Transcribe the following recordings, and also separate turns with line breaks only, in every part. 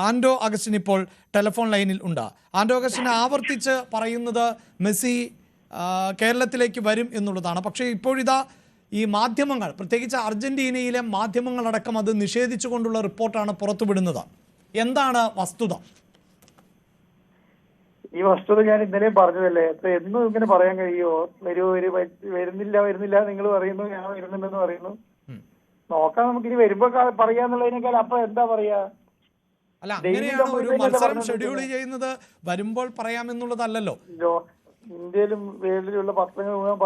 ആൻഡോ Augustine ഇപ്പോൾ telephone ലൈനിൽ ഉണ്ട്. ആൻഡോ അഗസ്റ്റിൻ ആവർത്തിച്ച് പറയുന്നത് മെസ്സി കേരളത്തിലേക്ക് വരും എന്നുള്ളതാണ്. പക്ഷേ ഇപ്പോഴിതാ ഈ മാധ്യമങ്ങൾ, പ്രത്യേകിച്ച് അർജന്റീനയിലെ മാധ്യമങ്ങളടക്കം അത് നിഷേധിച്ചുകൊണ്ടുള്ള റിപ്പോർട്ടാണ് പുറത്തുവിടുന്നത്. എന്താണ് വസ്തുത?
ഈ വസ്തുത ഞാൻ ഇന്നലെ പറഞ്ഞതല്ലേ, എന്നും ഇങ്ങനെ പറയാൻ കഴിയുമോ? വരുന്നില്ല നിങ്ങൾ പറയുന്നു, ഞാൻ വരുന്നുണ്ടെന്ന് പറയുന്നു. നോക്കാം, നമുക്ക് ഇനി വരുമ്പോ പറയാന്നുള്ളതിനേക്കാൾ അപ്പൊ എന്താ പറയാ?
അല്ല, അങ്ങനെയാണ് ഒരു മത്സരം ഷെഡ്യൂൾ ചെയ്യുന്നത്, വരുമ്പോൾ പറയാമെന്നുള്ളതല്ലല്ലോ.
ഇന്ത്യയിലും വേൾഡിലുള്ള പത്രങ്ങൾ മുഴുവൻ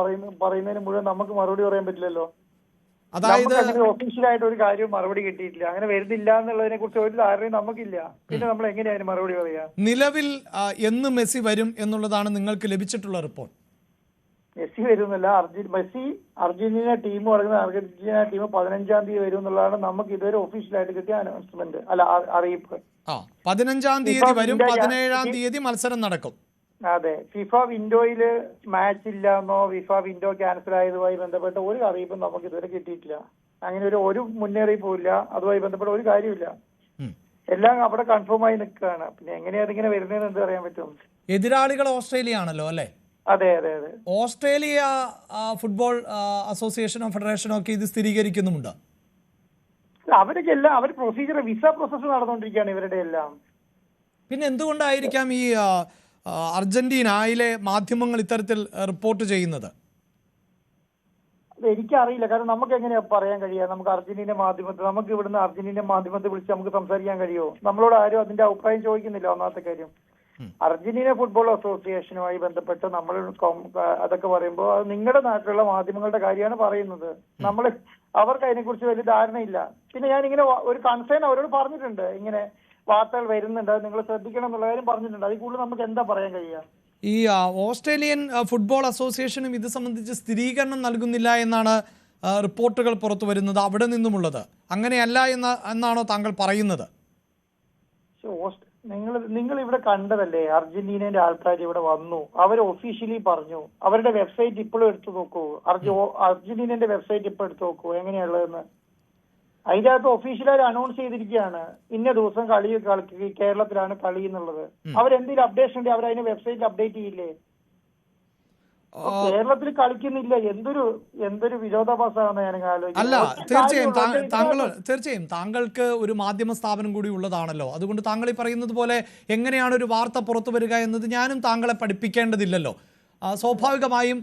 പറയുന്നതിന് മുഴുവൻ നമുക്ക് മറുപടി പറയാൻ പറ്റില്ലല്ലോ.
അതായത്
ഒഫീഷ്യലായിട്ട് ഒരു കാര്യവും മറുപടി കിട്ടിയിട്ടില്ല. അങ്ങനെ വരുന്നില്ല എന്നുള്ളതിനെ കുറിച്ച് ഒരു ധാരണയും നമുക്കില്ല. പിന്നെ നമ്മൾ എങ്ങനെയാണ് മറുപടി പറയാ?
നിലവിൽ എന്ന് മെസ്സി വരും എന്നുള്ളതാണ് നിങ്ങൾക്ക് ലഭിച്ചിട്ടുള്ള റിപ്പോർട്ട്.
മെസ്സി വരുന്നില്ല. അർജന്റീന ടീം പറയുന്നത് അർജന്റീന ടീം 15-ാം തീയതി വരും എന്നുള്ളതാണ് നമുക്ക് ഇതുവരെ ഒഫീഷ്യലായിട്ട് കിട്ടിയ അനൗൺസ്മെന്റ്, അല്ല അറിയിപ്പ്.
15-ാം തീയതി വരും, 17-ാം തീയതി മത്സരം നടക്കും.
അതെ, ഫിഫ വിൻഡോയില് മാച്ച് ഇല്ലാന്നോ ഫിഫ വിൻഡോ ക്യാൻസൽ ആയതുമായി ബന്ധപ്പെട്ട ഒരു അറിയിപ്പും നമുക്ക് ഇതുവരെ കിട്ടിയിട്ടില്ല. അങ്ങനെ ഒരു മുന്നറിയിപ്പും ഇല്ല. അതുമായി ബന്ധപ്പെട്ട ഒരു കാര്യമില്ല. എല്ലാം അവിടെ കൺഫേം ആയി നിൽക്കുകയാണ്. പിന്നെ എങ്ങനെയാ അതിങ്ങനെ വരുന്നതെന്ന് എന്ത് പറയാൻ പറ്റും?
എതിരാളികൾ ഓസ്ട്രേലിയ ആണല്ലോ അല്ലേ?
അതെ അതെ അതെ.
ഓസ്ട്രേലിയ ഫുട്ബോൾ അസോസിയേഷനോ ഫെഡറേഷനോ ഒക്കെ ഇത് സ്ഥിരീകരിക്കുന്നുമുണ്ട്.
അവരൊക്കെ എല്ലാം അവർ പ്രൊസീജിയർ, വിസ പ്രോസസ് നടന്നുകൊണ്ടിരിക്കുകയാണ് ഇവരുടെ എല്ലാം.
പിന്നെ എന്തുകൊണ്ടായിരിക്കാം ഈ അർജന്റീനയിലെ മാധ്യമങ്ങൾ ഇത്തരത്തിൽ റിപ്പോർട്ട് ചെയ്യുന്നത്?
എനിക്കറിയില്ല. കാരണം നമുക്ക് എങ്ങനെയാ പറയാൻ കഴിയുക? നമുക്ക് അർജന്റീന മാധ്യമത്തിൽ, നമുക്ക് ഇവിടുന്ന് അർജന്റീന മാധ്യമത്തിൽ വിളിച്ച് നമുക്ക് സംസാരിക്കാൻ കഴിയുമോ? നമ്മളോട് ആരും അതിന്റെ അഭിപ്രായം ചോദിക്കുന്നില്ല. ഒന്നാമത്തെ കാര്യം, അർജന്റീന ഫുട്ബോൾ അസോസിയേഷനുമായി ബന്ധപ്പെട്ട് നമ്മൾ അതൊക്കെ പറയുമ്പോൾ അത് നിങ്ങളുടെ നാട്ടിലുള്ള മാധ്യമങ്ങളുടെ കാര്യമാണ് പറയുന്നത്. അവർക്ക് അതിനെക്കുറിച്ച് വലിയ ധാരണയില്ല. പിന്നെ ഞാനിങ്ങനെ ഒരു കൺസേൺ അവരോട് പറഞ്ഞിട്ടുണ്ട്, ഇങ്ങനെ വാർത്തകൾ വരുന്നുണ്ട്, നിങ്ങൾ ശ്രദ്ധിക്കണം എന്നുള്ള കാര്യം പറഞ്ഞിട്ടുണ്ട്. അതിൽ കൂടുതൽ നമുക്ക് എന്താ പറയാൻ കഴിയുക?
ഈ ഓസ്ട്രേലിയൻ ഫുട്ബോൾ അസോസിയേഷനും ഇത് സംബന്ധിച്ച് സ്ഥിരീകരണം നൽകുന്നില്ല എന്നാണ് റിപ്പോർട്ടുകൾ പുറത്തു വരുന്നത്, അവിടെ നിന്നുമുള്ളത്. അങ്ങനെയല്ല എന്നാണോ താങ്കൾ പറയുന്നത്?
നിങ്ങൾ ഇവിടെ കണ്ടതല്ലേ, അർജന്റീനയുടെ ആൾക്കാർ ഇവിടെ വന്നു, അവർ ഒഫീഷ്യലി പറഞ്ഞു. അവരുടെ വെബ്സൈറ്റ് ഇപ്പോഴും എടുത്തു നോക്കൂ, അർജന്റീനയുടെ വെബ്സൈറ്റ് ഇപ്പോൾ എടുത്തു നോക്കൂ എങ്ങനെയുള്ളതെന്ന്. അതിന്റെ അകത്ത് ഒഫീഷ്യലായി അനൗൺസ് ചെയ്തിരിക്കുകയാണ്, ഇന്ന ദിവസം കേരളത്തിലാണ് കളി എന്നുള്ളത്. അവരെന്തെങ്കിലും അപ്ഡേഷൻ ഉണ്ടെങ്കിൽ അവർ അതിന്റെ വെബ്സൈറ്റിൽ അപ്ഡേറ്റ് ചെയ്യില്ലേ? കേരളത്തിൽ കളിക്കുന്നില്ല. എന്തൊരു വിരോധാഭാസമാണ് ഞാൻ ആലോചിക്കുന്നത്.
അല്ല, തീർച്ചയായും താങ്കൾക്ക് ഒരു മാധ്യമ സ്ഥാപനം കൂടി ഉള്ളതാണല്ലോ. അതുകൊണ്ട് താങ്കൾ ഈ പറയുന്നത് പോലെ എങ്ങനെയാണ് ഒരു വാർത്ത പുറത്തു വരിക എന്നത് ഞാനും താങ്കളെ പഠിപ്പിക്കേണ്ടതില്ലല്ലോ. സ്വാഭാവികമായും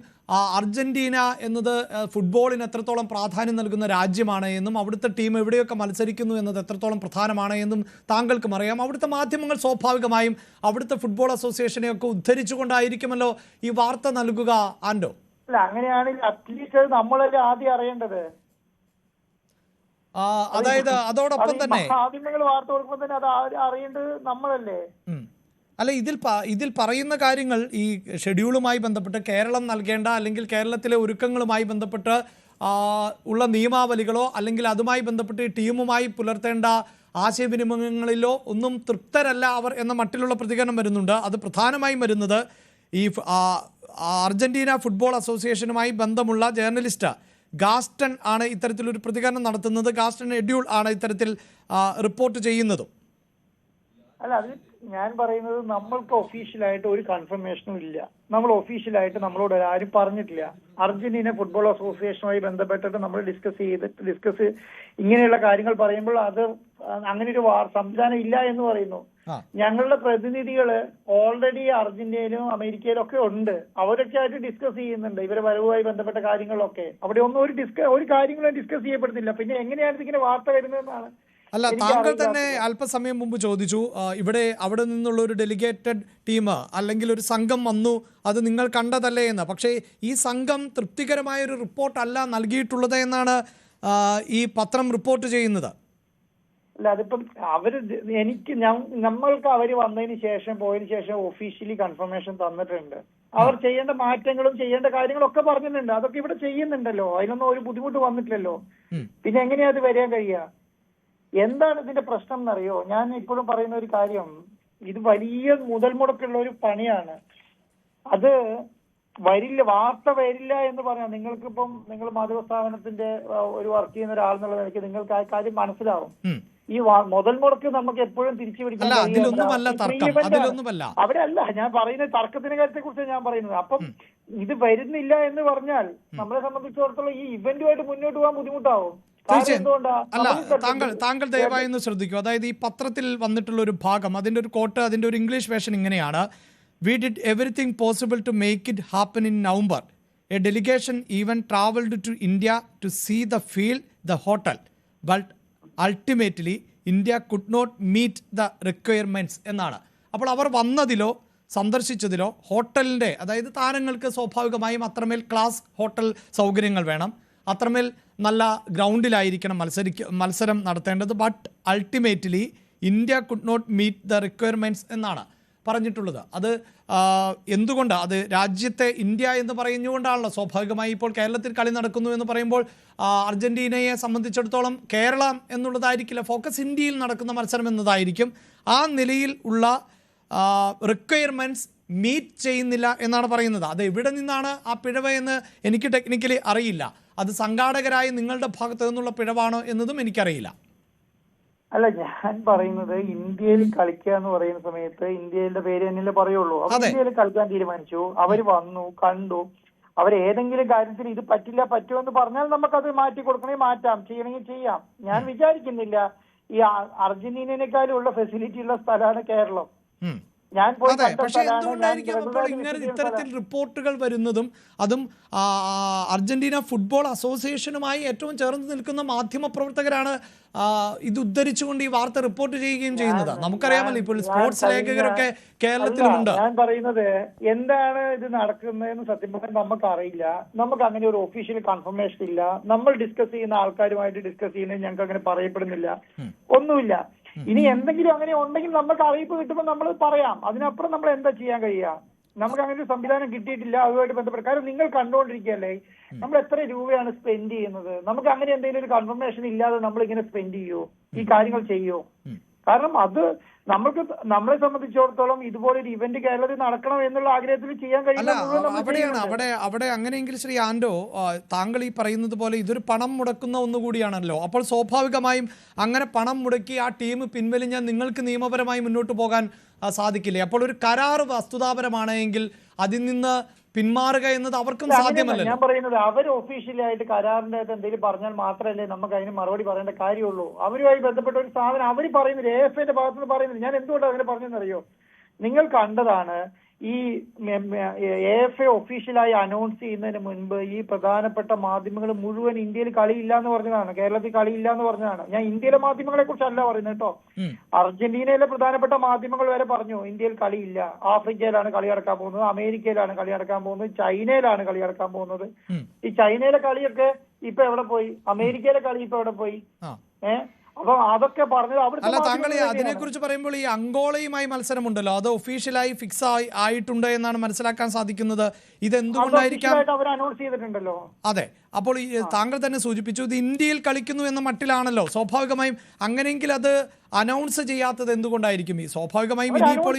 അർജന്റീന എന്നത് ഫുട്ബോളിന് എത്രത്തോളം പ്രാധാന്യം നൽകുന്ന രാജ്യമാണ് എന്നും അവിടുത്തെ ടീം എവിടെയൊക്കെ മത്സരിക്കുന്നു എന്നത് എത്രത്തോളം പ്രധാനമാണ് എന്നും താങ്കൾക്കും അറിയാം. അവിടുത്തെ മാധ്യമങ്ങൾ സ്വാഭാവികമായും അവിടുത്തെ ഫുട്ബോൾ അസോസിയേഷനെയൊക്കെ ഉദ്ധരിച്ചുകൊണ്ടായിരിക്കുമല്ലോ ഈ വാർത്ത നൽകുക. ആൻഡോ,
അല്ല അങ്ങനെയാണെങ്കിൽ അറ്റ്ലീസ്റ്റ് നമ്മളല്ലേ ആദ്യം അറിയേണ്ടത്.
അതായത് അതോടൊപ്പം തന്നെ
മാധ്യമങ്ങൾ വാർത്ത കൊടുക്കുമ്പോൾ തന്നെ അത് അറിയേണ്ടത് നമ്മളല്ലേ?
അല്ല, ഇതിൽ പറയുന്ന കാര്യങ്ങൾ ഈ ഷെഡ്യൂളുമായി ബന്ധപ്പെട്ട് കേരളം നൽകേണ്ട, അല്ലെങ്കിൽ കേരളത്തിലെ ഒരുക്കങ്ങളുമായി ബന്ധപ്പെട്ട് ഉള്ള നിയമാവലികളോ അല്ലെങ്കിൽ അതുമായി ബന്ധപ്പെട്ട് ടീമുമായി പുലർത്തേണ്ട ആശയവിനിമയങ്ങളിലോ ഒന്നും തൃപ്തരല്ല അവർ എന്ന മട്ടിലുള്ള പ്രതികരണം വരുന്നുണ്ട്. അത് പ്രധാനമായും വരുന്നത് ഈ അർജന്റീന ഫുട്ബോൾ അസോസിയേഷനുമായി ബന്ധമുള്ള ജേർണലിസ്റ്റ് ഗാസ്റ്റൺ ആണ് ഇത്തരത്തിലൊരു പ്രതികരണം നടത്തുന്നത്. ഗാസ്റ്റൺ എഡ്യൂൾ ആണ് ഇത്തരത്തിൽ റിപ്പോർട്ട് ചെയ്യുന്നതും.
അല്ല, അത് ഞാൻ പറയുന്നത് നമ്മൾക്ക് ഒഫീഷ്യലായിട്ട് ഒരു കൺഫർമേഷനും ഇല്ല. നമ്മൾ ഒഫീഷ്യലായിട്ട് നമ്മളോട് ആരും പറഞ്ഞിട്ടില്ല. അർജന്റീന ഫുട്ബോൾ അസോസിയേഷനുമായി ബന്ധപ്പെട്ടിട്ട് നമ്മൾ ഡിസ്കസ് ഇങ്ങനെയുള്ള കാര്യങ്ങൾ പറയുമ്പോൾ അത് അങ്ങനെ ഒരു സംവിധാനം ഇല്ല എന്ന് പറയുന്നു. ഞങ്ങളുടെ പ്രതിനിധികള് ഓൾറെഡി അർജന്റീനയിലും അമേരിക്കയിലും ഒക്കെ ഉണ്ട്. അവരൊക്കെ ആയിട്ട് ഡിസ്കസ് ചെയ്യുന്നുണ്ട് ഇവരെ വരവുമായി ബന്ധപ്പെട്ട കാര്യങ്ങളൊക്കെ. അവിടെ ഒന്നും ഒരു കാര്യങ്ങളും ഡിസ്കസ് ചെയ്യപ്പെടുന്നില്ല. പിന്നെ എങ്ങനെയാണ് ഇതിങ്ങനെ വാർത്ത വരുന്നതെന്നാണ്.
അല്ല, താങ്കൾ തന്നെ അല്പസമയം മുമ്പ് ചോദിച്ചു, അവിടെ നിന്നുള്ള ഒരു ഡെലിഗേറ്റഡ് ടീം അല്ലെങ്കിൽ ഒരു സംഘം വന്നു, അത് നിങ്ങൾ കണ്ടതല്ലേ എന്ന്. പക്ഷേ ഈ സംഘം തൃപ്തികരമായ ഒരു റിപ്പോർട്ടല്ല നൽകിയിട്ടുള്ളത് എന്നാണ് ഈ പത്രം റിപ്പോർട്ട് ചെയ്യുന്നത്.
അല്ല, അതിപ്പം നമ്മൾക്ക് അവർ വന്നതിന് ശേഷം പോയതിനു ശേഷം ഒഫീഷ്യലി കൺഫർമേഷൻ തന്നിട്ടുണ്ട്. അവർ ചെയ്യേണ്ട മാറ്റങ്ങളും ചെയ്യേണ്ട കാര്യങ്ങളും ഒക്കെ പറഞ്ഞിട്ടുണ്ട്. അതൊക്കെ ഇവിടെ ചെയ്യുന്നുണ്ടല്ലോ. അതിനൊന്നും ഒരു ബുദ്ധിമുട്ട് വന്നിട്ടില്ലല്ലോ. പിന്നെ എങ്ങനെയാ അത് വരാൻ കഴിയുക? എന്താണ് ഇതിന്റെ പ്രശ്നം എന്നറിയോ? ഞാൻ ഇപ്പോഴും പറയുന്ന ഒരു കാര്യം, ഇത് വലിയ മുതൽ മുടക്കുള്ള ഒരു പണിയാണ്. അത് വാർത്ത വരില്ല എന്ന് പറയാം. നിങ്ങൾക്കിപ്പം നിങ്ങൾ മാധ്യമ സ്ഥാപനത്തിന്റെ ഒരു വർക്ക് ചെയ്യുന്ന ഒരാൾ എന്നുള്ള നിലയ്ക്ക് നിങ്ങൾക്ക് ആ കാര്യം മനസ്സിലാവും. ഈ മുതൽ മുടക്ക് നമുക്ക് എപ്പോഴും തിരിച്ചു പിടിക്കാൻ
അല്ല,
കഴിയില്ല.
അതിലൊന്നുമല്ല
ഈ
തർക്കം,
pre-event ആണ്.
അതിലൊന്നുമല്ല.
അവിടെ അല്ല ഞാൻ പറയുന്നത്, തർക്കത്തിന്റെ കാര്യത്തെ കുറിച്ച് ഞാൻ പറയുന്നത്. അപ്പം ഇത് വരുന്നില്ല എന്ന് പറഞ്ഞാൽ നമ്മളെ സംബന്ധിച്ചിടത്തോളം ഈ ഇവന്റുമായിട്ട് മുന്നോട്ട് പോകാൻ ബുദ്ധിമുട്ടാവും.
തീർച്ചയായും. അല്ല, താങ്കൾ ദയവായി ഒന്ന് ശ്രദ്ധിക്കൂ. അതായത് ഈ പത്രത്തിൽ വന്നിട്ടുള്ള ഒരു ഭാഗം, അതിൻ്റെ ഒരു കോട്ട്, അതിൻ്റെ ഒരു ഇംഗ്ലീഷ് വേർഷൻ ഇങ്ങനെയാണ്: we did everything possible to make it happen in November. A delegation even travelled to India to see the field, the hotel, but ultimately India could not meet the requirements എന്നാണ്. അപ്പോൾ അവർ വന്നതിലോ സന്ദർശിച്ചതിലോ ഹോട്ടലിൻ്റെ, അതായത് താരങ്ങൾക്ക് സ്വാഭാവികമായും അത്രമേൽ class hotel സൗകര്യങ്ങൾ വേണം, അത്രമേൽ നല്ല ഗ്രൗണ്ടിലായിരിക്കണം മത്സരം നടത്തേണ്ടത്. But ultimately India could not meet the requirements എന്നാണ് പറഞ്ഞിട്ടുള്ളത്. അത് എന്തുകൊണ്ട്? അത് രാജ്യത്തെ ഇന്ത്യ എന്ന് പറയുന്നുകൊണ്ടാണല്ലോ. സ്വാഭാവികമായി ഇപ്പോൾ കേരളത്തിൽ കളി നടക്കുന്നു എന്ന് പറയുമ്പോൾ അർജൻറ്റീനയെ സംബന്ധിച്ചിടത്തോളം കേരളം എന്നുള്ളതായിരിക്കില്ല ഫോക്കസ്, ഇന്ത്യയിൽ നടക്കുന്ന മത്സരം എന്നതായിരിക്കും. ആ നിലയിൽ ഉള്ള റിക്വയർമെൻറ്റ്സ് മീറ്റ് ചെയ്യുന്നില്ല എന്നാണ് പറയുന്നത്. അത് എവിടെ നിന്നാണ് ആ പിഴവ് എന്ന് എനിക്ക് ടെക്നിക്കലി അറിയില്ല. അത് സംഘാടകരായ നിങ്ങളുടെ ഭാഗത്തു നിന്നുള്ള പിഴവാണോ എന്നതും എനിക്കറിയില്ല.
അല്ല, ഞാൻ പറയുന്നത് ഇന്ത്യയിൽ കളിക്കുക എന്ന് പറയുന്ന സമയത്ത് ഇന്ത്യയുടെ പേര് തന്നെയല്ലേ പറയുള്ളൂ. ഇന്ത്യയിൽ കളിക്കാൻ തീരുമാനിച്ചു, അവര് വന്നു, കണ്ടു, അവർ ഏതെങ്കിലും കാര്യത്തിൽ ഇത് പറ്റില്ല പറ്റുമെന്ന് പറഞ്ഞാൽ നമുക്കത് മാറ്റി കൊടുക്കണമെങ്കിൽ മാറ്റാം, ചെയ്യണമെങ്കിൽ ചെയ്യാം. ഞാൻ വിചാരിക്കുന്നില്ല ഈ അർജന്റീനയെക്കാളും ഉള്ള ഫെസിലിറ്റി ഉള്ള സ്ഥലമാണ് കേരളം. ഞാൻ
പക്ഷേ എന്തുകൊണ്ടായിരിക്കും അപ്പോൾ ഇങ്ങനെ ഇത്തരത്തിൽ റിപ്പോർട്ടുകൾ വരുന്നതും? അതും അർജന്റീന ഫുട്ബോൾ അസോസിയേഷനുമായി ഏറ്റവും ചേർന്ന് നിൽക്കുന്ന മാധ്യമ പ്രവർത്തകരാണ് ഇത് ഉദ്ധരിച്ചുകൊണ്ട് ഈ വാർത്ത റിപ്പോർട്ട് ചെയ്യുകയും ചെയ്യുന്നത്. നമുക്കറിയാമല്ലോ, ഇപ്പോൾ സ്പോർട്സ് ലേഖകരൊക്കെ കേരളത്തിലുണ്ട്.
ഞാൻ പറയുന്നത് എന്താണ് ഇത് നടക്കുന്നതെന്ന് സത്യം പറഞ്ഞാൽ നമുക്കറിയില്ല. നമുക്ക് അങ്ങനെ ഒരു ഒഫീഷ്യൽ കൺഫർമേഷൻ ഇല്ല. നമ്മൾ ഡിസ്കസ് ചെയ്യുന്ന ആൾക്കാരുമായിട്ട് ഡിസ്കസ് ചെയ്യുന്നത് ഞങ്ങൾക്ക് അങ്ങനെ പറയപ്പെടുന്നില്ല, ഒന്നുമില്ല. ഇനി എന്തെങ്കിലും അങ്ങനെ ഉണ്ടെങ്കിൽ നമുക്ക് അറിയിപ്പ് കിട്ടുമ്പോൾ നമ്മൾ പറയാം. അതിനപ്പുറം നമ്മൾ എന്താ ചെയ്യാൻ കഴിയുക? നമുക്ക് അങ്ങനെ ഒരു സംവിധാനം കിട്ടിയിട്ടില്ല. അതുമായിട്ട് ബന്ധപ്പെട്ട് കാര്യം നിങ്ങൾ കണ്ടുകൊണ്ടിരിക്കുകയല്ലേ, നമ്മൾ എത്ര രൂപയാണ് സ്പെൻഡ് ചെയ്യുന്നത്. നമുക്ക് അങ്ങനെ എന്തെങ്കിലും ഒരു കൺഫർമേഷൻ ഇല്ലാതെ നമ്മൾ ഇങ്ങനെ സ്പെൻഡ് ചെയ്യോ, ഈ കാര്യങ്ങൾ ചെയ്യോ? കാരണം അത് നമ്മളെ സംബന്ധിച്ചിടത്തോളം ഇതുപോലെ ഒരു ഇവന്റ് കേരളത്തിൽ നടക്കണം എന്നുള്ള ആഗ്രഹത്തിൽ ചെയ്യാൻ കഴിയില്ല.
അവിടെ അങ്ങനെയെങ്കിൽ ശ്രീ ആൻഡോ, താങ്കൾ ഈ പറയുന്നത് പോലെ ഇതൊരു പണം മുടക്കുന്ന ഒന്നുകൂടിയാണല്ലോ. അപ്പോൾ സ്വാഭാവികമായും അങ്ങനെ പണം മുടക്കി ആ ടീം പിൻവലിഞ്ഞാൽ നിങ്ങൾക്ക് നിയമപരമായി മുന്നോട്ട് പോകാൻ സാധിക്കില്ലേ? അപ്പോൾ ഒരു കരാർ വസ്തുതാപരമാണെങ്കിൽ അതിൽ നിന്ന് പിന്മാറുക എന്നത് അവർക്കും സാധ്യമല്ല.
ഞാൻ പറയുന്നത് അവർ ഒഫീഷ്യലായിട്ട് കരാറിന്റെ എന്തെങ്കിലും പറഞ്ഞാൽ മാത്രമല്ലേ നമുക്ക് അതിന് മറുപടി പറയേണ്ട കാര്യമുള്ളൂ. അവരുമായി ബന്ധപ്പെട്ട ഒരു സാധനം അവർ പറയുന്നത് AFAന്റെ ഭാഗത്തുനിന്ന് പറയുന്നത്. ഞാൻ എന്തുകൊണ്ടാണ് അങ്ങനെ പറഞ്ഞെന്നറിയോ? നിങ്ങൾ കണ്ടതാണ് ഈ AFA ഒഫീഷ്യലായി അനൗൺസ് ചെയ്യുന്നതിന് മുൻപ് ഈ പ്രധാനപ്പെട്ട മാധ്യമങ്ങൾ മുഴുവൻ ഇന്ത്യയിൽ കളിയില്ല എന്ന് പറഞ്ഞതാണ്, കേരളത്തിൽ കളിയില്ല എന്ന് പറഞ്ഞതാണ്. ഞാൻ ഇന്ത്യയിലെ മാധ്യമങ്ങളെ കുറിച്ചല്ല പറയുന്നത് കേട്ടോ. അർജന്റീനയിലെ പ്രധാനപ്പെട്ട മാധ്യമങ്ങൾ വരെ പറഞ്ഞു ഇന്ത്യയിൽ കളിയില്ല, ആഫ്രിക്കയിലാണ് കളി നടക്കാൻ പോകുന്നത്, അമേരിക്കയിലാണ് കളി നടക്കാൻ പോകുന്നത്, ചൈനയിലാണ് കളി നടക്കാൻ പോകുന്നത്. ഈ ചൈനയിലെ കളിയൊക്കെ ഇപ്പൊ എവിടെ പോയി? അമേരിക്കയിലെ കളി ഇപ്പൊ എവിടെ പോയി? അപ്പൊ അതൊക്കെ പറഞ്ഞത്
അല്ല. താങ്കൾ അതിനെക്കുറിച്ച് പറയുമ്പോൾ ഈ അങ്കോളയുമായി മത്സരമുണ്ടല്ലോ, അത് ഒഫീഷ്യലായി ഫിക്സ് ആയിട്ടുണ്ട് എന്നാണ് മനസ്സിലാക്കാൻ സാധിക്കുന്നത്. ഇതെന്തുകൊണ്ടായിരിക്കാം?
അവർ അനൗൺസ് ചെയ്തിട്ടുണ്ടല്ലോ.
അതെ. അപ്പോൾ ഈ താങ്കൾ തന്നെ സൂചിപ്പിച്ചു ഇത് ഇന്ത്യയിൽ കളിക്കുന്നു എന്ന മട്ടിലാണല്ലോ. സ്വാഭാവികമായും അങ്ങനെയെങ്കിൽ അത് അനൗൺസ് ചെയ്യാത്തത് എന്തുകൊണ്ടായിരിക്കും? ഈ സ്വാഭാവികമായും ഇനിയിപ്പോൾ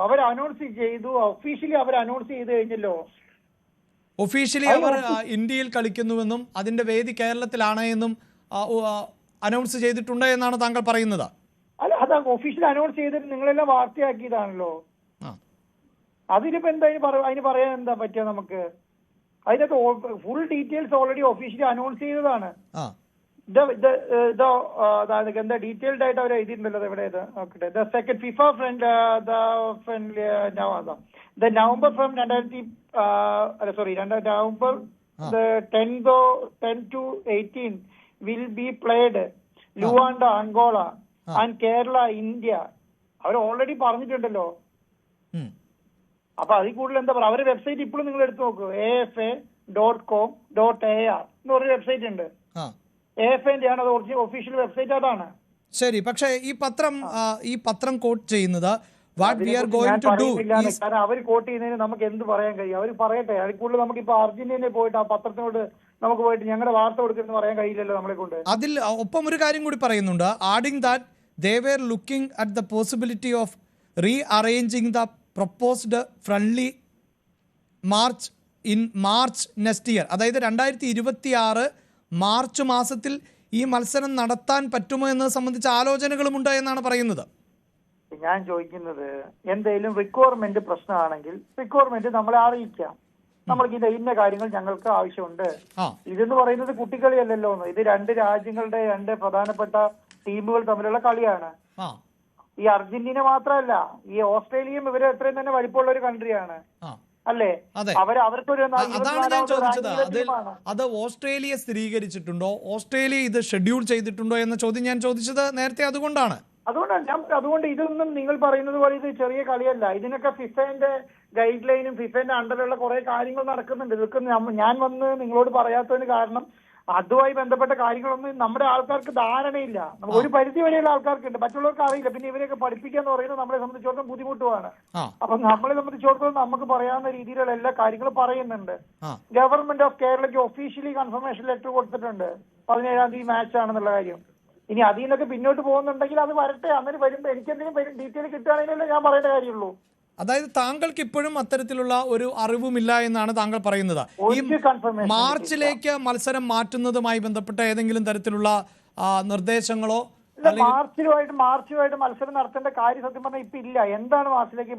അവർ അനൗൺസ് ചെയ്തു, ഒഫീഷ്യലി അവർ അനൗൺസ് ചെയ്ത് കഴിഞ്ഞല്ലോ.
ഒഫീഷ്യലി അവർ ഇന്ത്യയിൽ കളിക്കുന്നുവെന്നും അതിന്റെ വേദി കേരളത്തിലാണ് എന്നും അനൗൺസ് ചെയ്തിട്ടുണ്ട് എന്നാണ് താങ്കൾ പറയുന്നത്.
അല്ല, അത് ഒഫീഷ്യൽ അനൗൺസ് ചെയ്തിട്ട് നിങ്ങളെല്ലാം വാർത്തയാക്കിയതാണല്ലോ. അതിനിപ്പോ എന്താ അതിന് പറയാൻ എന്താ പറ്റുക നമുക്ക്? അതിനകത്ത് full details already officially announce ചെയ്തതാണ്. എന്താ ഡീറ്റെയിൽഡ് ആയിട്ട് അവർ എഴുതിയിട്ടുണ്ടല്ലോ. എവിടെ നോക്കട്ടെ, the second FIFA November from November 10 to 18 will be played Luanda, Angola and Kerala, India. അവർ ഓൾറെഡി പറഞ്ഞിട്ടുണ്ടല്ലോ. അപ്പൊ അതിൽ കൂടുതൽ എന്താ പറയുക? അവരുടെ വെബ്സൈറ്റ് ഇപ്പോഴും നിങ്ങൾ എടുത്തു നോക്കൂ. AFA.com.AR എന്ന് പറഞ്ഞ വെബ്സൈറ്റ് ഉണ്ട്. AFAന്റെ ആണ്, അത് ഒഫീഷ്യൽ വെബ്സൈറ്റ് അതാണ്.
ശരി. പക്ഷേ ഈ പത്രം കോട്ട് ചെയ്യുന്നത് what we are going to do is
കാരണം അവർ കോട്ട് ചെയ്യുന്നതിന് നമുക്ക് എന്ത് പറയാൻ കഴിയും? അവർ പറയട്ടെ. അതിൽ കൂടുതൽ നമുക്കിപ്പോ അർജന്റീനയിൽ പോയിട്ട് ആ പത്രത്തിനോട് നമുക്ക് പോയിട്ട് ഞങ്ങളുടെ വാർത്ത കൊടുക്കുമെന്ന് പറയാൻ കഴിയില്ലല്ലോ നമ്മളെ കൊണ്ട്.
അതിൽ ഒപ്പം ഒരു കാര്യം കൂടി പറയുന്നുണ്ട്, adding that they were looking at the possibility of rearranging the proposed friendly March in March next year. അതായത് 2026 മാർച്ച് മാസത്തിൽ ഈ മത്സരം നടത്താൻ പറ്റുമോ എന്നത് സംബന്ധിച്ച ആലോചനകളുമുണ്ട് എന്നാണ് പറയുന്നത്.
ഞാൻ ചോദിക്കുന്നത് എന്തെങ്കിലും റിക്വയർമെന്റ് പ്രശ്നമാണെങ്കിൽ റിക്വയർമെന്റ് നമ്മളെ അറിയിക്കാം. നമ്മൾക്ക് ഇത് ഇന്ന കാര്യങ്ങൾ ഞങ്ങൾക്ക് ആവശ്യമുണ്ട്. ഇതെന്ന് പറയുന്നത് കുട്ടിക്കളിയല്ലല്ലോ, ഇത് രണ്ട് രാജ്യങ്ങളുടെ രണ്ട് പ്രധാനപ്പെട്ട ടീമുകൾ തമ്മിലുള്ള കളിയാണ്. ഈ അർജന്റീന മാത്രമല്ല, ഈ ഓസ്ട്രേലിയയും ഇവര് എത്രയും തന്നെ വലിപ്പമുള്ള ഒരു കൺട്രിയാണ് അല്ലേ? അവർക്കൊരു
അതാണ് ഞാൻ ചോദിച്ചത്. അത് ഓസ്ട്രേലിയ സ്ഥിരീകരിച്ചിട്ടുണ്ടോ, ഓസ്ട്രേലിയ ഇത് ഷെഡ്യൂൾ ചെയ്തിട്ടുണ്ടോ എന്ന ചോദ്യം ഞാൻ ചോദിച്ചത് നേരത്തെ അതുകൊണ്ടാണ്.
അതുകൊണ്ട് ഇതൊന്നും നിങ്ങൾ പറയുന്നത് പോലെ ഇത് ചെറിയ കളിയല്ല. ഇതിനൊക്കെ ഫിഫയുടെ ഗൈഡ് ലൈനും ഫിഫയുടെ അണ്ടറിലുള്ള കുറെ കാര്യങ്ങൾ നടക്കുന്നുണ്ട്. ഇതൊക്കെ ഞാൻ വന്ന് നിങ്ങളോട് പറയാത്തതിന് കാരണം അതുമായി ബന്ധപ്പെട്ട കാര്യങ്ങളൊന്നും നമ്മുടെ ആൾക്കാർക്ക് ധാരണയില്ല. ഒരു പരിധി വരെയുള്ള ആൾക്കാർക്കുണ്ട്, മറ്റുള്ളവർക്ക് അറിയില്ല. പിന്നെ ഇവരെയൊക്കെ പഠിപ്പിക്കാന്ന് പറയുന്നത് നമ്മളെ സംബന്ധിച്ചിടത്തോളം ബുദ്ധിമുട്ടുമാണ്. അപ്പൊ നമ്മളെ സംബന്ധിച്ചിടത്തോളം നമുക്ക് പറയാവുന്ന രീതിയിലുള്ള എല്ലാ കാര്യങ്ങളും പറയുന്നുണ്ട്. ഗവൺമെന്റ് ഓഫ് കേരളയ്ക്ക് ഒഫീഷ്യലി കൺഫർമേഷൻ ലെറ്റർ കൊടുത്തിട്ടുണ്ട് 17-ാം തീയതി മാച്ച് ആണെന്നുള്ള കാര്യം. ഇനി അതിൽ നിന്നൊക്കെ പിന്നോട്ട് പോകുന്നുണ്ടെങ്കിൽ അത് വരട്ടെ, അന്നേരം വരുമ്പോ എനിക്കെന്തെങ്കിലും ഡീറ്റെയിൽ കിട്ടുകയാണെങ്കിലല്ലേ ഞാൻ പറയേണ്ട കാര്യമുള്ളൂ.
അതായത് താങ്കൾക്ക് ഇപ്പോഴും അത്തരത്തിലുള്ള ഒരു അറിവുമില്ല എന്നാണ് താങ്കൾ പറയുന്നത്. ഈ മാർച്ചിലേക്ക് മത്സരം മാറ്റുന്നതുമായി ബന്ധപ്പെട്ട ഏതെങ്കിലും തരത്തിലുള്ള നിർദ്ദേശങ്ങളോ?
മാർച്ചുമായിട്ട് മത്സരം നടത്തേണ്ട കാര്യം സത്യം പറഞ്ഞാൽ ഇപ്പൊ ഇല്ല. എന്താണ് മാർച്ചിലേക്ക്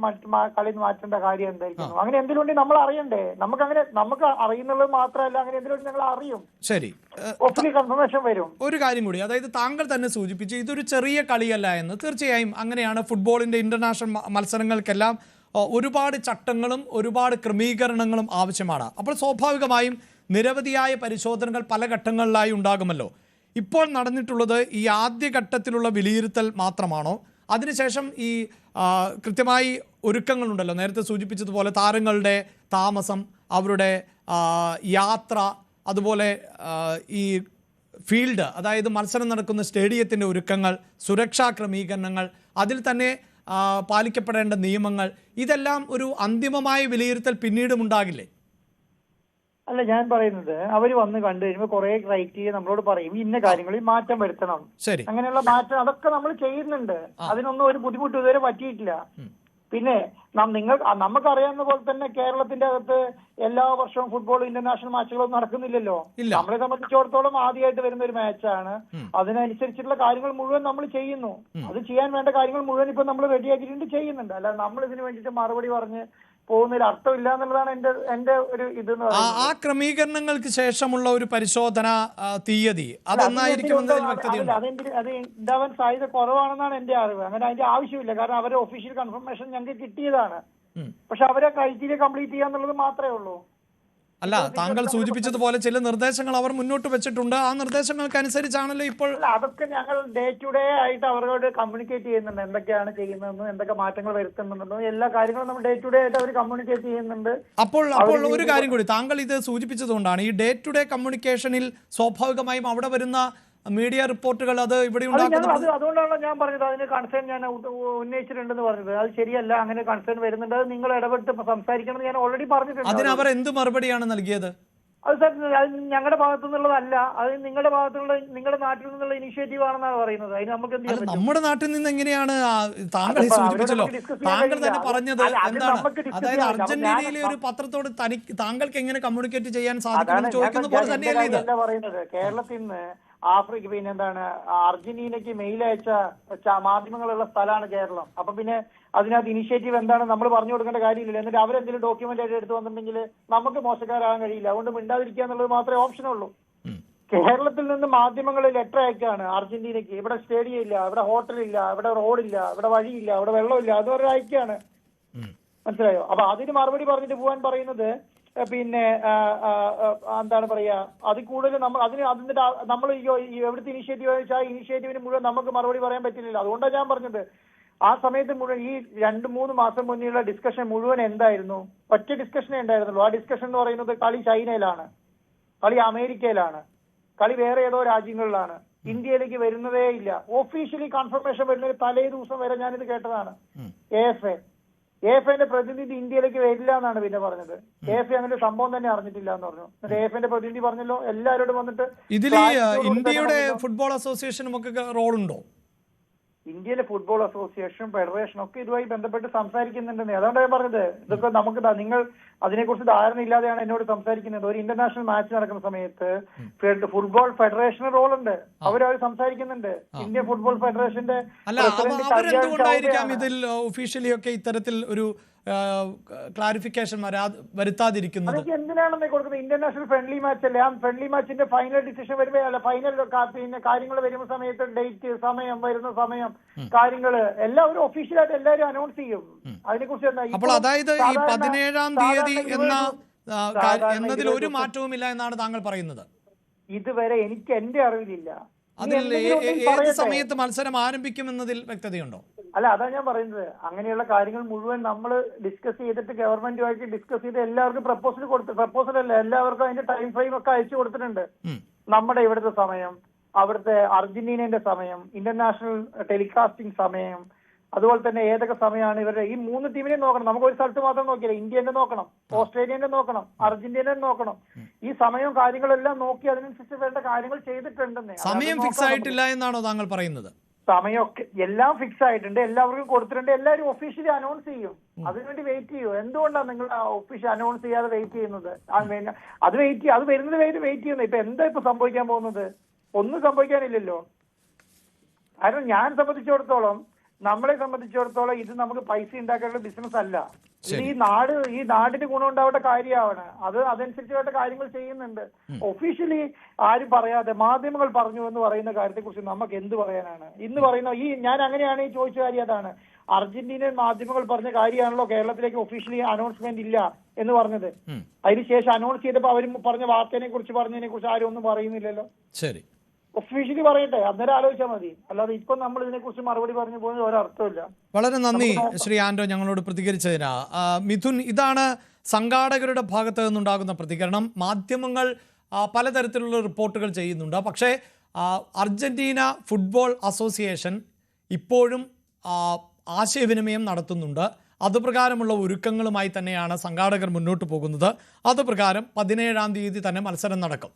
കളി മാറ്റേണ്ട കാര്യം എന്തായിരിക്കും? അങ്ങനെ എന്തിനുവേണ്ടി നമ്മൾ അറിയണ്ടേ? നമുക്ക് അറിയുന്നത് മാത്രമല്ല, അങ്ങനെ എന്തിനുവേണ്ടി ഞങ്ങൾ അറിയും.
ശരി,
കൺഫർമേഷൻ വരും.
ഒരു കാര്യം കൂടി, അതായത് താങ്കൾ തന്നെ സൂചിപ്പിച്ചു ഇതൊരു ചെറിയ കളിയല്ല എന്ന്. തീർച്ചയായും അങ്ങനെയാണ്. ഫുട്ബോളിന്റെ ഇന്റർനാഷണൽ മത്സരങ്ങൾക്കെല്ലാം ഒരുപാട് ചട്ടങ്ങളും ഒരുപാട് ക്രമീകരണങ്ങളും ആവശ്യമാണ്. അപ്പോൾ സ്വാഭാവികമായും നിരവധിയായ പരിശോധനകൾ പല ഘട്ടങ്ങളിലായി ഉണ്ടാകുമല്ലോ. ഇപ്പോൾ നടന്നിട്ടുള്ളത് ഈ ആദ്യഘട്ടത്തിലുള്ള വിലയിരുത്തൽ മാത്രമാണോ? അതിനുശേഷം ഈ കൃത്യമായി ഒരുക്കങ്ങളുണ്ടല്ലോ, നേരത്തെ സൂചിപ്പിച്ചതുപോലെ താരങ്ങളുടെ താമസം, അവരുടെ യാത്ര, അതുപോലെ ഈ ഫീൽഡ്, അതായത് മത്സരം നടക്കുന്ന സ്റ്റേഡിയത്തിൻ്റെ ഒരുക്കങ്ങൾ, സുരക്ഷാ ക്രമീകരണങ്ങൾ, അതിൽ തന്നെ പാലിക്കപ്പെടേണ്ട നിയമങ്ങൾ, ഇതെല്ലാം ഒരു അന്തിമമായ വിലയിരുത്തൽ പിന്നീടും ഉണ്ടാകില്ലേ?
അല്ല, ഞാൻ പറയുന്നത് അവര് വന്ന് കണ്ടു കഴിയുമ്പോൾ കുറെ ക്രൈറ്റീരിയ നമ്മളോട് പറയും, ഇന്ന കാര്യങ്ങളിൽ മാറ്റം വരുത്തണം. അങ്ങനെയുള്ള മാറ്റം അതൊക്കെ നമ്മൾ ചെയ്യുന്നുണ്ട്. അതിനൊന്നും ഒരു ബുദ്ധിമുട്ട് ഇതുവരെ പറ്റിയിട്ടില്ല. പിന്നെ നമുക്കറിയാവുന്ന പോലെ തന്നെ കേരളത്തിന്റെ അകത്ത് എല്ലാ വർഷവും ഫുട്ബോൾ ഇന്റർനാഷണൽ മാച്ചുകളൊന്നും നടക്കുന്നില്ലല്ലോ. നമ്മളെ സംബന്ധിച്ചിടത്തോളം ആദ്യമായിട്ട് വരുന്ന ഒരു മാച്ചാണ്. അതിനനുസരിച്ചുള്ള കാര്യങ്ങൾ മുഴുവൻ നമ്മൾ ചെയ്യുന്നു. അത് ചെയ്യാൻ വേണ്ട കാര്യങ്ങൾ മുഴുവൻ ഇപ്പൊ നമ്മൾ റെഡിയാക്കിയിട്ടുണ്ട്, ചെയ്യുന്നുണ്ട്. അല്ലാതെ നമ്മൾ ഇതിന് വേണ്ടിയിട്ട് മറുപടി പറഞ്ഞ് പോകുന്നതിൽ അർത്ഥമില്ല എന്നുള്ളതാണ് എന്റെ ഒരു ഇത്.
ആ ക്രമീകരണങ്ങൾക്ക് ശേഷമുള്ള ഒരു പരിശോധന തീയതി അതെന്നായിരിക്കും?
അത് ഉണ്ടാവാൻ സാധ്യത കുറവാണെന്നാണ് എന്റെ അറിവ്. അങ്ങനെ അതിന്റെ ആവശ്യമില്ല. കാരണം അവരെ ഒഫീഷ്യൽ കൺഫർമേഷൻ ഞങ്ങൾക്ക് കിട്ടിയതാണ്. പക്ഷെ അവരെ ക്രൈറ്റീരിയ കംപ്ലീറ്റ് ചെയ്യാന്നുള്ളത് മാത്രമേ ഉള്ളൂ.
അല്ല, താങ്കൾ സൂചിപ്പിച്ചതുപോലെ ചില നിർദ്ദേശങ്ങൾ അവർ മുന്നോട്ട് വെച്ചിട്ടുണ്ട്. ആ നിർദ്ദേശങ്ങൾക്ക് അനുസരിച്ചാണല്ലോ ഇപ്പോൾ.
അതൊക്കെ ഞങ്ങൾ ഡേ ടു ഡേ ആയിട്ട് അവരോട് കമ്മ്യൂണിക്കേറ്റ് ചെയ്യുന്നുണ്ട്. എന്തൊക്കെയാണ് ചെയ്യുന്നതെന്നും എന്തൊക്കെ മാറ്റങ്ങൾ വരുത്തുന്നുണ്ടെന്നും എല്ലാ കാര്യങ്ങളും നമ്മൾ ഡേ ടു ഡേ ആയിട്ട് അവർ കമ്മ്യൂണിക്കേറ്റ് ചെയ്യുന്നുണ്ട്.
അപ്പോൾ ഒരു കാര്യം കൂടി, താങ്കൾ ഇത് സൂചിപ്പിച്ചതുകൊണ്ടാണ് ഈ ഡേ ടു ഡേ കമ്മ്യൂണിക്കേഷനിൽ സ്വാഭാവികമായും അവിടെ വരുന്ന മീഡിയ റിപ്പോർട്ടുകൾ അത് ഇവിടെ ഉണ്ടാക്കുന്നത്.
അതുകൊണ്ടാണ് ഞാൻ പറഞ്ഞത് അതിന് കൺസേൺ ഞാൻ ഉന്നയിച്ചിട്ടുണ്ടെന്ന് പറഞ്ഞത്. അത് ശരിയല്ല, അങ്ങനെ കൺസേൺ വരുന്നുണ്ട്. അത് നിങ്ങൾ ഇടപെട്ട് സംസാരിക്കണം എന്ന് ഞാൻ ഓൾറെഡി പറഞ്ഞിട്ടുണ്ട്.
അതിന് അവർ എന്ത് മറുപടിയാണ് നൽകിയത്?
അത് സാർ, അത് ഞങ്ങളുടെ ഭാഗത്തു നിന്നുള്ളതല്ല, അത് നിങ്ങളുടെ ഭാഗത്തുള്ള നിങ്ങളുടെ നാട്ടിൽ നിന്നുള്ള ഇനിഷ്യേറ്റീവ് ആണെന്നാണ് പറയുന്നത്. അതിന് നമുക്ക് എന്ത് ചെയ്യാൻ പറ്റും? നമ്മുടെ
നാട്ടിൽ നിന്ന് എങ്ങനെയാണ്? താങ്കൾ സൂചിപ്പിച്ചല്ലോ, താങ്കൾ തന്നെ പറഞ്ഞത് എന്താണ്? അതായത് അർജന്റീനയിലെ ഒരു പത്രത്തോട് താങ്കൾക്ക് എങ്ങനെ കമ്മ്യൂണിക്കേറ്റ് ചെയ്യാൻ സാധിക്കുമെന്ന് ചോദിക്കുന്ന പോലെ തന്നെയല്ലേ ഇത്
പറയുന്നത്? കേരളത്തിൽ നിന്ന് ആഫ്രിക്ക, പിന്നെ എന്താണ്, അർജന്റീനയ്ക്ക് മെയിൽ അയച്ച മാധ്യമങ്ങളുള്ള സ്ഥലമാണ് കേരളം. അപ്പൊ പിന്നെ അതിനകത്ത് ഇനിഷ്യേറ്റീവ് എന്താണ് നമ്മൾ പറഞ്ഞു കൊടുക്കേണ്ട കാര്യമില്ല. എന്നിട്ട് അവരെന്തെങ്കിലും ഡോക്യുമെന്റ് ആയിട്ട് എടുത്ത് വന്നിട്ടുണ്ടെങ്കിൽ നമുക്ക് മോശക്കാരാകാൻ കഴിയില്ല. അതുകൊണ്ട് മിണ്ടാതിരിക്കുക എന്നുള്ളത് മാത്രമേ ഓപ്ഷനുള്ളൂ. കേരളത്തിൽ നിന്ന് മാധ്യമങ്ങൾ ലെറ്റർ അയക്കാണ് അർജന്റീനയ്ക്ക്. ഇവിടെ സ്റ്റേഡിയം ഇല്ല, ഇവിടെ ഹോട്ടലില്ല, ഇവിടെ റോഡില്ല, ഇവിടെ വഴിയില്ല, ഇവിടെ വെള്ളമില്ല, അതുവരെ അയക്കാണ്. മനസ്സിലായോ? അപ്പൊ അതിന് മറുപടി പറഞ്ഞിട്ട് പോകാൻ പറയുന്നത് പിന്നെ എന്താണ് പറയാ, അതിൽ കൂടുതൽ നമ്മൾ അതിന്റെ നമ്മൾ എവിടുത്തെ ഇനിഷ്യേറ്റീവ് വെച്ചാൽ ആ ഇനിഷ്യേറ്റീവിന് മുഴുവൻ നമുക്ക് മറുപടി പറയാൻ പറ്റില്ല. അതുകൊണ്ടാണ് ഞാൻ പറഞ്ഞത് ആ സമയത്ത് മുഴുവൻ ഈ 2-3 മാസം മുന്നേയുള്ള ഡിസ്കഷൻ മുഴുവൻ എന്തായിരുന്നു? ഒറ്റ ഡിസ്കഷനേ ഉണ്ടായിരുന്നുള്ളൂ. ആ ഡിസ്കഷൻ എന്ന് പറയുന്നത് കളി ചൈനയിലാണ്, കളി അമേരിക്കയിലാണ്, കളി വേറെ ഏതോ രാജ്യങ്ങളിലാണ്, ഇന്ത്യയിലേക്ക് വരുന്നതേ ഇല്ല. ഒഫീഷ്യലി കൺഫർമേഷൻ വരുന്നതിന് തലേ ദിവസം വരെ ഞാനിത് കേട്ടതാണ്. എഫിന്റെ പ്രതിനിധി ഇന്ത്യയിലേക്ക് വരില്ല എന്നാണ് പിന്നെ പറഞ്ഞത്. എഫ് അങ്ങനെ സംഭവം തന്നെ അറിഞ്ഞിട്ടില്ല എന്ന് പറഞ്ഞു. എന്നിട്ട് എഫിന്റെ പ്രതിനിധി പറഞ്ഞല്ലോ എല്ലാവരോടും വന്നിട്ട്
ഇതിൽ ഇന്ത്യയുടെ ഫുട്ബോൾ അസോസിയേഷനും ഒക്കെ റോളുണ്ടോ?
ഇന്ത്യയിലെ ഫുട്ബോൾ അസോസിയേഷൻ ഫെഡറേഷൻ ഒക്കെ ഇതുമായി ബന്ധപ്പെട്ട് സംസാരിക്കുന്നുണ്ടെന്ന്. അതുകൊണ്ടാണ് ഞാൻ പറഞ്ഞത്, ഇതൊക്കെ നമുക്ക് നിങ്ങൾ അതിനെക്കുറിച്ച് ധാരണ ഇല്ലാതെയാണ് എന്നോട് സംസാരിക്കുന്നത്. ഒരു ഇന്റർനാഷണൽ മാച്ച് നടക്കുന്ന സമയത്ത് ഫുട്ബോൾ ഫെഡറേഷന് റോളുണ്ട്, അവർ സംസാരിക്കുന്നുണ്ട്. ഇന്ത്യൻ ഫുട്ബോൾ ഫെഡറേഷന്റെ
അവരെന്തുകൊണ്ടായിരിക്കാം ഇതിൽ ഒഫീഷ്യലി ഒക്കെ ഇത്തരത്തിൽ ഒരു ക്ലാരിഫിക്കേഷൻ വരുത്താതിരിക്കുന്നത്?
എന്തിനാണെന്ന് കൊടുക്കുന്നത്? ഇന്റർനാഷണൽ ഫ്രണ്ട്ലി മാച്ച് അല്ലേ? ആ ഫ്രണ്ട്ലി മാച്ചിന്റെ ഫൈനൽ ഡിസിഷൻ വരുമ്പോഴല്ല, ഫൈനൽ പിന്നെ കാര്യങ്ങൾ വരുന്ന സമയത്ത് ഡേറ്റ്, സമയം, വരുന്ന സമയം, കാര്യങ്ങള് എല്ലാവരും ഒഫീഷ്യലായിട്ട് എല്ലാവരും അനൗൺസ് ചെയ്യും. അതിനെക്കുറിച്ച് എന്താ
അപ്പോൾ അതായത് ഈ 17-ാം തീയതി എന്നതിൽ ഒരു മാറ്റവുമില്ല എന്നാണ് താങ്കൾ പറയുന്നത്?
ഇതുവരെ എനിക്ക് എന്റെ അറിവിലില്ല.
അതിൽ ഏത് സമയത്ത് മത്സരം ആരംഭിക്കുമെന്നതിൽ വ്യക്തതയുണ്ടോ?
അല്ല, അതാണ് ഞാൻ പറയുന്നത്. അങ്ങനെയുള്ള കാര്യങ്ങൾ മുഴുവൻ നമ്മൾ ഡിസ്കസ് ചെയ്തിട്ട് ഗവൺമെന്റുമായിട്ട് ഡിസ്കസ് ചെയ്ത് എല്ലാവർക്കും പ്രപ്പോസൽ അല്ല, എല്ലാവർക്കും അതിന്റെ ടൈം ഫ്രെയിം ഒക്കെ അയച്ചു കൊടുത്തിട്ടുണ്ട്. നമ്മുടെ ഇവിടുത്തെ സമയം, അവിടുത്തെ അർജന്റീനയുടെ സമയം, ഇന്റർനാഷണൽ ടെലികാസ്റ്റിംഗ് സമയം, അതുപോലെ തന്നെ ഏതൊക്കെ സമയമാണ് ഇവരുടെ ഈ 3 ടീമിനെ നോക്കണം. നമുക്ക് ഒരു സ്ഥലത്ത് മാത്രം നോക്കിയില്ല, ഇന്ത്യന്റെ നോക്കണം, ഓസ്ട്രേലിയന്റെ നോക്കണം, അർജന്റീനയുടെ നോക്കണം. ഈ സമയവും കാര്യങ്ങളെല്ലാം നോക്കി അതിനനുസരിച്ച് വേണ്ട കാര്യങ്ങൾ ചെയ്തിട്ടുണ്ടെന്ന്.
സമയം ഫിക്സ് ആയിട്ടില്ല എന്നാണോ താങ്കൾ പറയുന്നത്?
സമയമൊക്കെ എല്ലാം ഫിക്സ് ആയിട്ടുണ്ട്, എല്ലാവർക്കും കൊടുത്തിട്ടുണ്ട്, എല്ലാവരും ഒഫീഷ്യലി അനൗൺസ് ചെയ്യും. അതിനുവേണ്ടി വെയിറ്റ് ചെയ്യൂ. എന്തുകൊണ്ടാണ് നിങ്ങൾ ഒഫീഷ്യൽ അനൗൺസ് ചെയ്യാതെ വെയിറ്റ് ചെയ്യുന്നത്? അത് വരുന്നത് വെയിറ്റ് ചെയ്യുന്നത്. ഇപ്പൊ എന്താ ഇപ്പൊ സംഭവിക്കാൻ പോകുന്നത്? ഒന്നും സംഭവിക്കാനില്ലല്ലോ. കാരണം നമ്മളെ സംബന്ധിച്ചിടത്തോളം ഇത് നമുക്ക് പൈസ ഉണ്ടാക്കാനുള്ള ബിസിനസ് അല്ല. ഇത് ഈ നാടിന് ഗുണം ഉണ്ടാവേണ്ട കാര്യമാണ്. അതനുസരിച്ച് വേണ്ട കാര്യങ്ങൾ ചെയ്യുന്നുണ്ട്. ഒഫീഷ്യലി ആരും പറയാതെ മാധ്യമങ്ങൾ പറഞ്ഞു എന്ന് പറയുന്ന കാര്യത്തെ കുറിച്ച് നമുക്ക് എന്ത് പറയാനാണ്? ഇന്ന് പറയുന്ന ഞാൻ അങ്ങനെയാണ് ഈ ചോദിച്ച കാര്യം. അതാണ് അർജന്റീനിയൻ മാധ്യമങ്ങൾ പറഞ്ഞ കാര്യമാണല്ലോ കേരളത്തിലേക്ക് ഒഫീഷ്യലി അനൗൺസ്മെന്റ് ഇല്ല എന്ന് പറഞ്ഞത്. അതിനുശേഷം അനൗൺസ് ചെയ്തപ്പോൾ അവർ പറഞ്ഞ വാർത്തയെ കുറിച്ച് പറഞ്ഞതിനെ കുറിച്ച് ആരും ഒന്നും പറയുന്നില്ലല്ലോ.
ശരി,
ഒഫീഷ്യലി പറയട്ടെ, അന്നേരം ആലോചിച്ചാൽ മതി. അല്ലാതെ ഇപ്പൊ നമ്മൾ ഇതിനെക്കുറിച്ച് മറുപടി പറഞ്ഞു പോകുന്നത് ഒരർത്ഥമില്ല.
വളരെ നന്ദി ശ്രീ ആന്റോ ഞങ്ങളോട് പ്രതികരിച്ചതിന്. മിഥുൻ, ഇതാണ് സംഘാടകരുടെ ഭാഗത്ത് നിന്നുണ്ടാകുന്ന പ്രതികരണം. മാധ്യമങ്ങൾ പലതരത്തിലുള്ള റിപ്പോർട്ടുകൾ ചെയ്യുന്നുണ്ട്. പക്ഷേ അർജന്റീന ഫുട്ബോൾ അസോസിയേഷൻ ഇപ്പോഴും ആശയവിനിമയം നടത്തുന്നുണ്ട്. അതുപ്രകാരമുള്ള ഒരുക്കങ്ങളുമായി തന്നെയാണ് സംഘാടകർ മുന്നോട്ട് പോകുന്നത്. അതുപ്രകാരം 17-ാം തീയതി തന്നെ മത്സരം നടക്കും.